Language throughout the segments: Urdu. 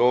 2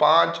5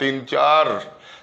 3-4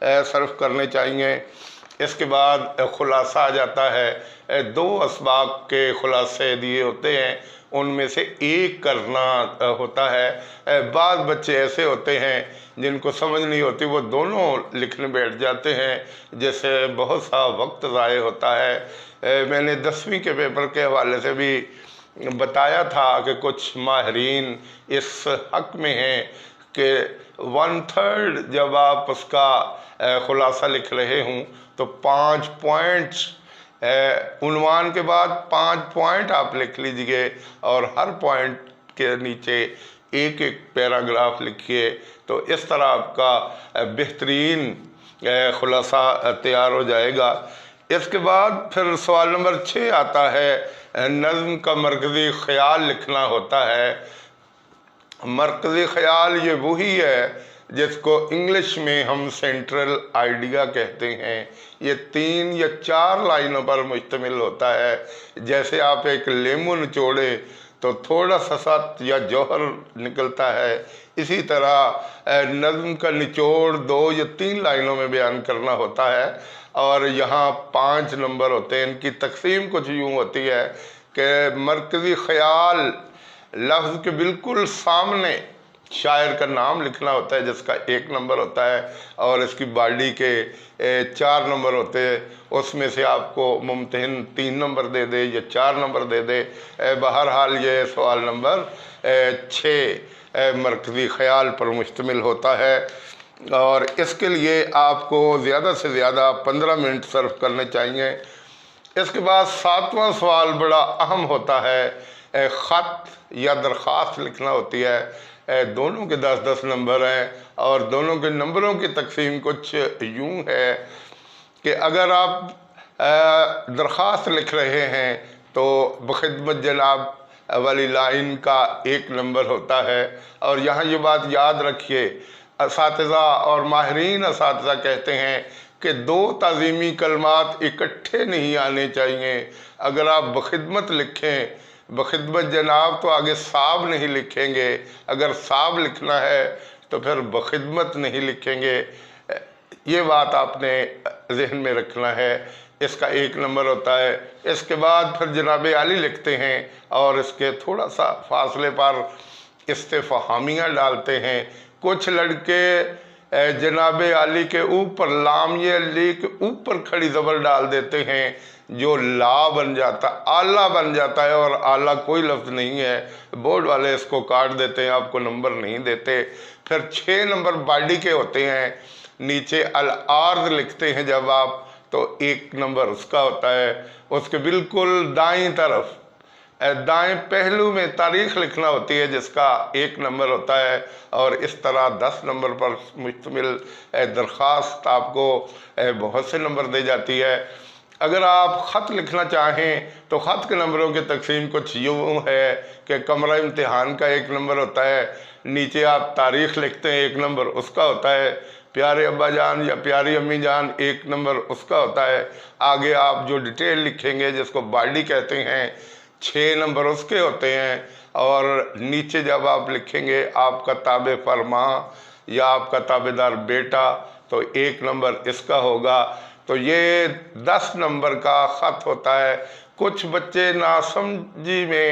صرف کرنے چاہیے۔ اس کے بعد خلاصہ آ جاتا ہے، 2 اسباق کے خلاصے دیے ہوتے ہیں، ان میں سے ایک کرنا ہوتا ہے۔ بعض بچے ایسے ہوتے ہیں جن کو سمجھ نہیں ہوتی، وہ دونوں لکھنے بیٹھ جاتے ہیں، جس سے بہت سا وقت ضائع ہوتا ہے۔ میں نے 10ویں کے پیپر کے حوالے سے بھی بتایا تھا کہ کچھ ماہرین اس حق میں ہیں کہ 1/3 جب آپ اس کا خلاصہ لکھ رہے ہوں تو 5 پوائنٹس، عنوان کے بعد 5 پوائنٹ آپ لکھ لیجئے اور ہر پوائنٹ کے نیچے ایک پیراگراف لکھیے، تو اس طرح آپ کا بہترین خلاصہ تیار ہو جائے گا۔ اس کے بعد پھر سوال نمبر 6 آتا ہے، نظم کا مرکزی خیال لکھنا ہوتا ہے۔ مرکزی خیال یہ وہی ہے جس کو انگلش میں ہم سینٹرل آئیڈیا کہتے ہیں۔ یہ 3 یا 4 لائنوں پر مشتمل ہوتا ہے۔ جیسے آپ ایک لیمو نچوڑے تو تھوڑا سا سات یا جوہر نکلتا ہے، اسی طرح نظم کا نچوڑ 2 یا 3 لائنوں میں بیان کرنا ہوتا ہے، اور یہاں 5 نمبر ہوتے ہیں۔ ان کی تقسیم کچھ یوں ہوتی ہے کہ مرکزی خیال لفظ کے بالکل سامنے شاعر کا نام لکھنا ہوتا ہے، جس کا 1 نمبر ہوتا ہے، اور اس کی باڈی کے 4 نمبر ہوتے ہیں۔ اس میں سے آپ کو ممتحن 3 نمبر دے دے یا 4 نمبر دے دے۔ بہرحال یہ سوال نمبر 6 مرکزی خیال پر مشتمل ہوتا ہے، اور اس کے لیے آپ کو زیادہ سے زیادہ 15 منٹ صرف کرنے چاہیے۔ اس کے بعد 7واں سوال بڑا اہم ہوتا ہے، خط یا درخواست لکھنا ہوتی ہے۔ دونوں کے 10-10 نمبر ہیں، اور دونوں کے نمبروں کی تقسیم کچھ یوں ہے کہ اگر آپ درخواست لکھ رہے ہیں تو بخدمت جناب والی لائن کا 1 نمبر ہوتا ہے۔ اور یہاں یہ بات یاد رکھیے، اساتذہ اور ماہرین اساتذہ کہتے ہیں کہ 2 تعظیمی کلمات اکٹھے نہیں آنے چاہیے۔ اگر آپ بخدمت لکھیں، بخدمت جناب، تو آگے صاحب نہیں لکھیں گے، اگر صاحب لکھنا ہے تو پھر بخدمت نہیں لکھیں گے۔ یہ بات آپ نے ذہن میں رکھنا ہے۔ اس کا 1 نمبر ہوتا ہے۔ اس کے بعد پھر جناب عالی لکھتے ہیں، اور اس کے تھوڑا سا فاصلے پر استفہامیہ ڈالتے ہیں۔ کچھ لڑکے جناب عالی کے اوپر لامیہ لی کے اوپر کھڑی زبر ڈال دیتے ہیں، جو لا بن جاتا، آلہ بن جاتا ہے، اور آلہ کوئی لفظ نہیں ہے۔ بورڈ والے اس کو کاٹ دیتے ہیں، آپ کو نمبر نہیں دیتے۔ پھر 6 نمبر باڈی کے ہوتے ہیں۔ نیچے العارض لکھتے ہیں جب آپ، تو 1 نمبر اس کا ہوتا ہے۔ اس کے بالکل دائیں طرف دائیں پہلو میں تاریخ لکھنا ہوتی ہے، جس کا 1 نمبر ہوتا ہے، اور اس طرح 10 نمبر پر مشتمل درخواست آپ کو بہت سے نمبر دے جاتی ہے۔ اگر آپ خط لکھنا چاہیں تو خط کے نمبروں کی تقسیم کچھ یوں ہے کہ کمرہ امتحان کا 1 نمبر ہوتا ہے، نیچے آپ تاریخ لکھتے ہیں، 1 نمبر اس کا ہوتا ہے۔ پیارے ابا جان یا پیاری امی جان، 1 نمبر اس کا ہوتا ہے۔ آگے آپ جو ڈیٹیل لکھیں گے، جس کو باڈی کہتے ہیں، 6 نمبر اس کے ہوتے ہیں۔ اور نیچے جب آپ لکھیں گے آپ کا تابع فرما یا آپ کا تابع دار بیٹا، تو 1 نمبر اس کا ہوگا۔ تو یہ 10 نمبر کا خط ہوتا ہے۔ کچھ بچے ناسمجھی میں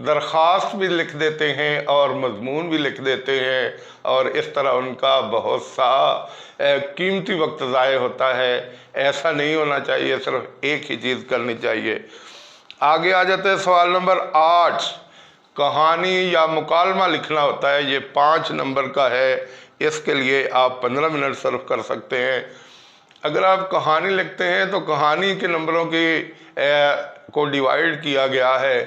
درخواست بھی لکھ دیتے ہیں اور مضمون بھی لکھ دیتے ہیں، اور اس طرح ان کا بہت سا قیمتی وقت ضائع ہوتا ہے۔ ایسا نہیں ہونا چاہیے، صرف ایک ہی چیز کرنی چاہیے۔ آگے آ جاتے ہیں سوال نمبر 8، کہانی یا مکالمہ لکھنا ہوتا ہے۔ یہ 5 نمبر کا ہے۔ اس کے لیے آپ 15 منٹ صرف کر سکتے ہیں۔ اگر آپ کہانی لکھتے ہیں تو کہانی کے نمبروں کو ڈیوائیڈ کیا گیا ہے۔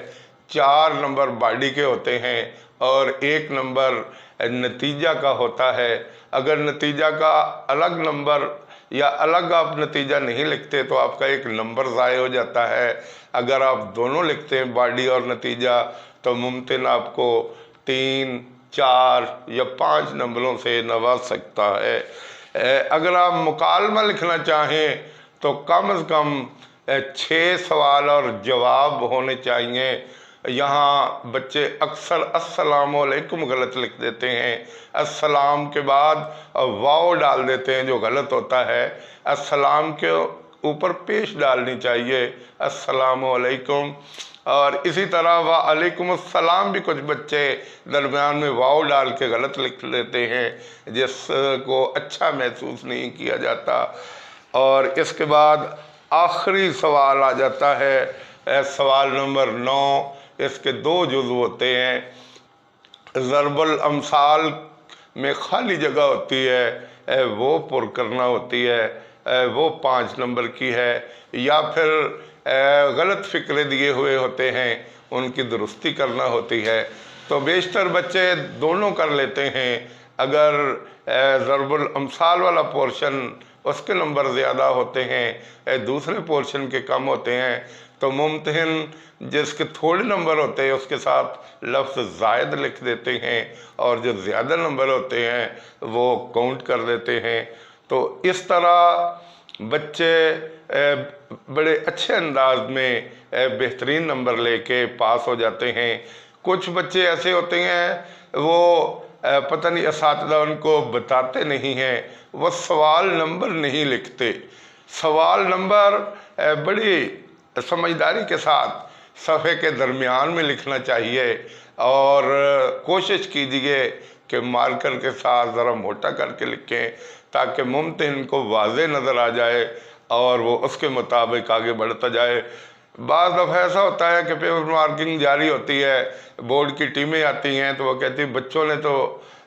4 نمبر باڈی کے ہوتے ہیں، اور 1 نمبر نتیجہ کا ہوتا ہے۔ اگر نتیجہ کا الگ نمبر یا الگ آپ نتیجہ نہیں لکھتے تو آپ کا 1 نمبر ضائع ہو جاتا ہے۔ اگر آپ دونوں لکھتے ہیں، باڈی اور نتیجہ، تو ممکن آپ کو 3، 4 یا 5 نمبروں سے نواز سکتا ہے۔ اگر آپ مکالمہ لکھنا چاہیں تو کم از کم 6 سوال اور جواب ہونے چاہیے۔ یہاں بچے اکثر السلام علیکم غلط لکھ دیتے ہیں، السلام کے بعد واو ڈال دیتے ہیں جو غلط ہوتا ہے، السلام کے اوپر پیش ڈالنی چاہیے السلام علیکم۔ اور اسی طرح وعلیکم السلام بھی کچھ بچے درمیان میں واو ڈال کے غلط لکھ لیتے ہیں، جس کو اچھا محسوس نہیں کیا جاتا۔ اور اس کے بعد آخری سوال آ جاتا ہے، سوال نمبر 9۔ اس کے 2 جزو ہوتے ہیں۔ ضرب الامثال میں خالی جگہ ہوتی ہے، وہ پر کرنا ہوتی ہے، وہ 5 نمبر کی ہے، یا پھر غلط فقرے دیے ہوئے ہوتے ہیں ان کی درستی کرنا ہوتی ہے۔ تو بیشتر بچے دونوں کر لیتے ہیں۔ اگر ضرب الامثال والا پورشن اس کے نمبر زیادہ ہوتے ہیں، دوسرے پورشن کے کم ہوتے ہیں، تو ممتحن جس کے تھوڑے نمبر ہوتے ہیں اس کے ساتھ لفظ زائد لکھ دیتے ہیں، اور جو زیادہ نمبر ہوتے ہیں وہ کاؤنٹ کر دیتے ہیں۔ تو اس طرح بچے بڑے اچھے انداز میں بہترین نمبر لے کے پاس ہو جاتے ہیں۔ کچھ بچے ایسے ہوتے ہیں وہ پتہ نہیں اساتذہ ان کو بتاتے نہیں ہیں، وہ سوال نمبر نہیں لکھتے۔ سوال نمبر بڑی سمجھداری کے ساتھ صفحے کے درمیان میں لکھنا چاہیے، اور کوشش کیجئے کہ مارکر کے ساتھ ذرا موٹا کر کے لکھیں تاکہ ممتحن کو واضح نظر آ جائے اور وہ اس کے مطابق آگے بڑھتا جائے۔ بعض دفعہ ایسا ہوتا ہے کہ پیپر مارکنگ جاری ہوتی ہے، بورڈ کی ٹیمیں آتی ہیں تو وہ کہتی ہیں بچوں نے تو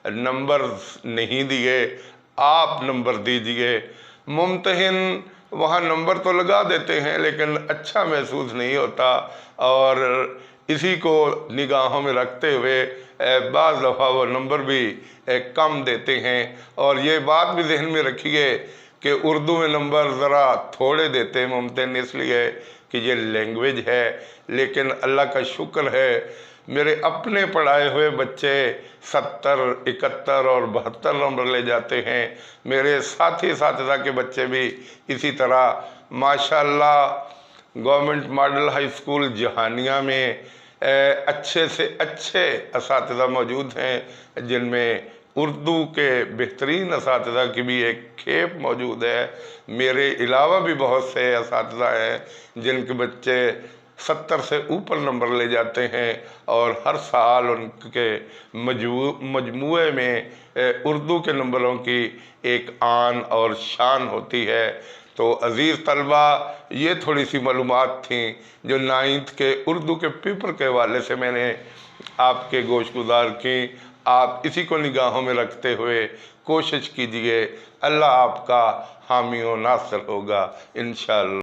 نمبر نہیں دیے، آپ نمبر دیجئے۔ ممتحن وہاں نمبر تو لگا دیتے ہیں لیکن اچھا محسوس نہیں ہوتا، اور اسی کو نگاہوں میں رکھتے ہوئے بعض دفعہ وہ نمبر بھی کم دیتے ہیں۔ اور یہ بات بھی ذہن میں رکھیے کہ اردو میں نمبر ذرا تھوڑے دیتے ہیں ممتحن، اس لیے کہ یہ لینگویج ہے، لیکن اللہ کا شکر ہے میرے اپنے پڑھائے ہوئے بچے 70، 71 اور 72 نمبر لے جاتے ہیں۔ میرے ساتھی اساتذہ کے بچے بھی اسی طرح ماشاءاللہ government model high school Jahania میں اچھے سے اچھے اساتذہ موجود ہیں، جن میں اردو کے بہترین اساتذہ کی بھی ایک کھیپ موجود ہے۔ میرے علاوہ بھی بہت سے اساتذہ ہیں جن کے بچے 70 سے اوپر نمبر لے جاتے ہیں، اور ہر سال ان کے مجموعے میں اردو کے نمبروں کی ایک آن اور شان ہوتی ہے۔ تو عزیز طلبہ، یہ تھوڑی سی معلومات تھیں جو 9th کے اردو کے پیپر کے حوالے سے میں نے آپ کے گوش گزار کی۔ آپ اسی کو نگاہوں میں رکھتے ہوئے کوشش کیجئے، اللہ آپ کا حامی و ناصر ہوگا انشاءاللہ۔